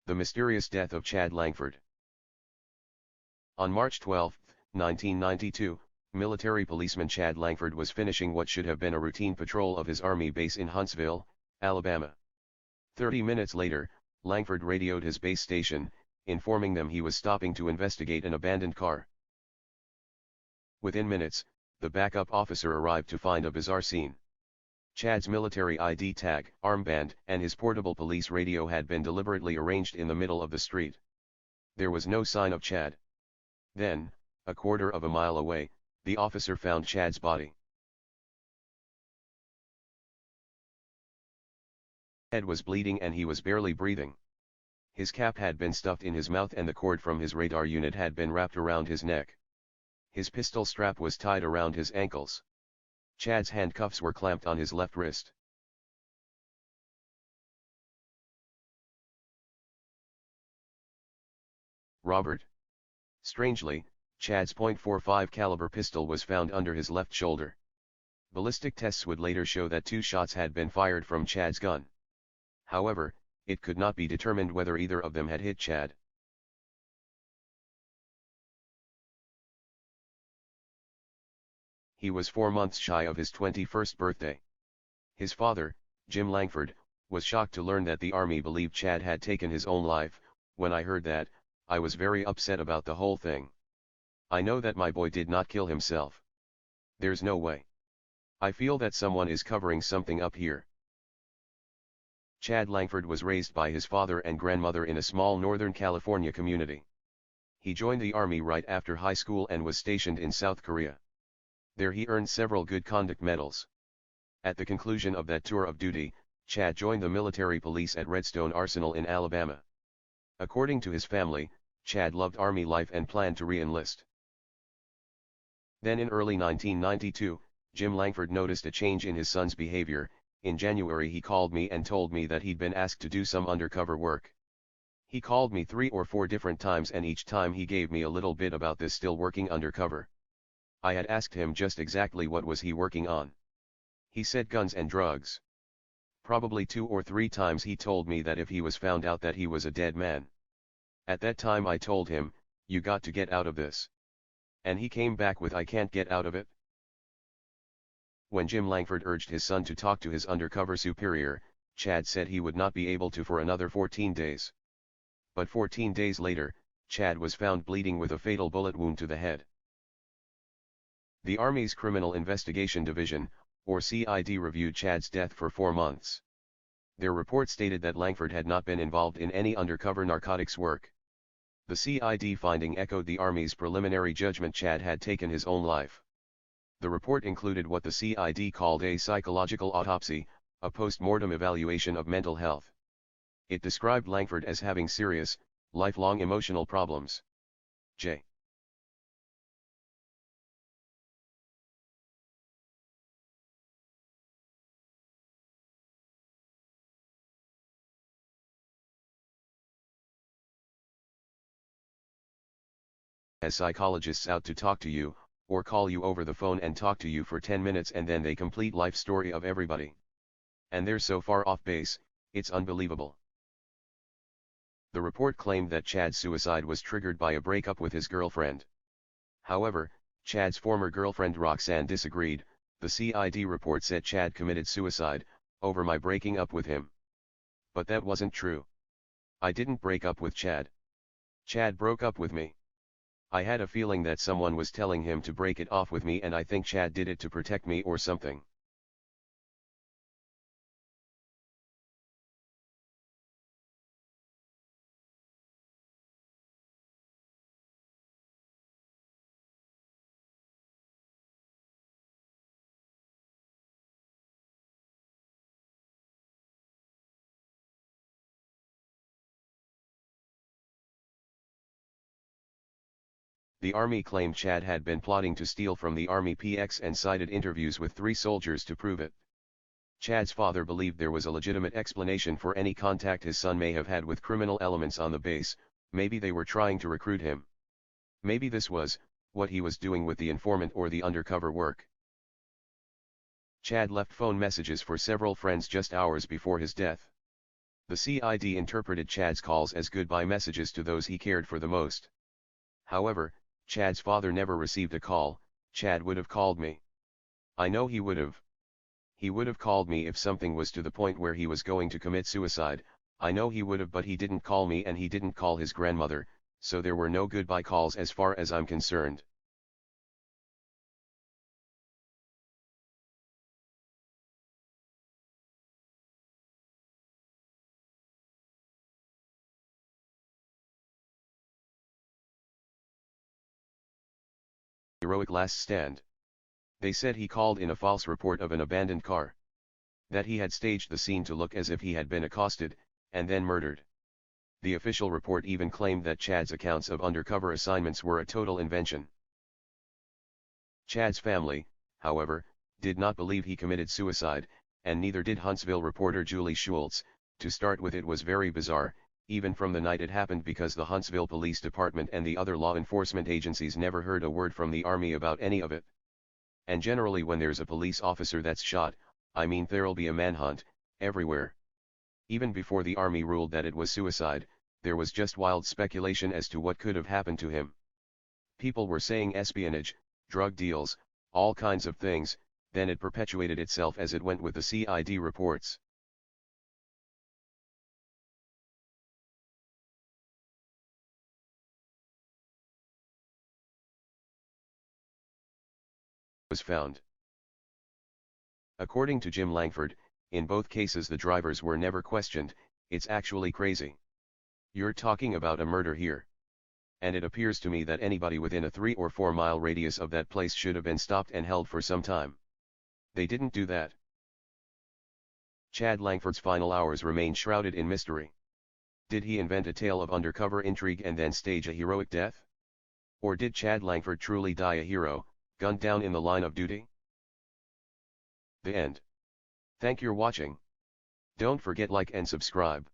The mysterious death of Chad Langford. On March 12, 1992, military policeman Chad Langford was finishing what should have been a routine patrol of his army base in Huntsville, Alabama. 30 minutes later, Langford radioed his base station, informing them he was stopping to investigate an abandoned car. Within minutes, the backup officer arrived to find a bizarre scene. Chad's military ID tag, armband, and his portable police radio had been deliberately arranged in the middle of the street. There was no sign of Chad. Then, a quarter of a mile away, the officer found Chad's body. His head was bleeding and he was barely breathing. His cap had been stuffed in his mouth and the cord from his radar unit had been wrapped around his neck. His pistol strap was tied around his ankles. Chad's handcuffs were clamped on his left wrist. Robert. Strangely, Chad's .45 caliber pistol was found under his left shoulder. Ballistic tests would later show that 2 shots had been fired from Chad's gun. However, it could not be determined whether either of them had hit Chad. He was 4 months shy of his 21st birthday. His father, Jim Langford, was shocked to learn that the army believed Chad had taken his own life. When I heard that, I was very upset about the whole thing. I know that my boy did not kill himself. There's no way. I feel that someone is covering something up here. Chad Langford was raised by his father and grandmother in a small Northern California community. He joined the army right after high school and was stationed in South Korea. There he earned several good conduct medals. At the conclusion of that tour of duty, Chad joined the military police at Redstone Arsenal in Alabama. According to his family, Chad loved army life and planned to re-enlist. Then in early 1992, Jim Langford noticed a change in his son's behavior. In January he called me and told me that he'd been asked to do some undercover work. He called me 3 or 4 different times and each time he gave me a little bit about this still working undercover. I had asked him just exactly what was he working on. He said guns and drugs. Probably 2 or 3 times he told me that if he was found out that he was a dead man. At that time I told him, "You got to get out of this." And he came back with, "I can't get out of it." When Jim Langford urged his son to talk to his undercover superior, Chad said he would not be able to for another 14 days. But 14 days later, Chad was found bleeding with a fatal bullet wound to the head. The Army's Criminal Investigation Division, or CID, reviewed Chad's death for 4 months. Their report stated that Langford had not been involved in any undercover narcotics work. The CID finding echoed the Army's preliminary judgment Chad had taken his own life. The report included what the CID called a psychological autopsy, a post-mortem evaluation of mental health. It described Langford as having serious, lifelong emotional problems. J. As psychologists out to talk to you, or call you over the phone and talk to you for 10 minutes and then they complete life story of everybody. And they're so far off base, it's unbelievable. The report claimed that Chad's suicide was triggered by a breakup with his girlfriend. However, Chad's former girlfriend Roxanne disagreed. The CID report said Chad committed suicide over my breaking up with him. But that wasn't true. I didn't break up with Chad. Chad broke up with me. I had a feeling that someone was telling him to break it off with me and I think Chad did it to protect me or something. The Army claimed Chad had been plotting to steal from the Army PX and cited interviews with 3 soldiers to prove it. Chad's father believed there was a legitimate explanation for any contact his son may have had with criminal elements on the base. Maybe they were trying to recruit him. Maybe this was what he was doing with the informant or the undercover work. Chad left phone messages for several friends just hours before his death. The CID interpreted Chad's calls as goodbye messages to those he cared for the most. However, Chad's father never received a call. Chad would have called me. I know he would have. He would have called me if something was to the point where he was going to commit suicide. I know he would have, but he didn't call me and he didn't call his grandmother, so there were no goodbye calls as far as I'm concerned. Heroic last stand. They said he called in a false report of an abandoned car. That he had staged the scene to look as if he had been accosted, and then murdered. The official report even claimed that Chad's accounts of undercover assignments were a total invention. Chad's family, however, did not believe he committed suicide, and neither did Huntsville reporter Julie Schultz. To start with, it was very bizarre, even from the night it happened, because the Huntsville Police Department and the other law enforcement agencies never heard a word from the Army about any of it. And generally when there's a police officer that's shot, I mean there'll be a manhunt, everywhere. Even before the Army ruled that it was suicide, there was just wild speculation as to what could have happened to him. People were saying espionage, drug deals, all kinds of things. Then it perpetuated itself as it went with the CID reports. Was found. According to Jim Langford, in both cases the drivers were never questioned. It's actually crazy. You're talking about a murder here. And it appears to me that anybody within a 3 or 4 mile radius of that place should have been stopped and held for some time. They didn't do that. Chad Langford's final hours remain shrouded in mystery. Did he invent a tale of undercover intrigue and then stage a heroic death? Or did Chad Langford truly die a hero, gunned down in the line of duty? The end. Thank you for watching. Don't forget like and subscribe.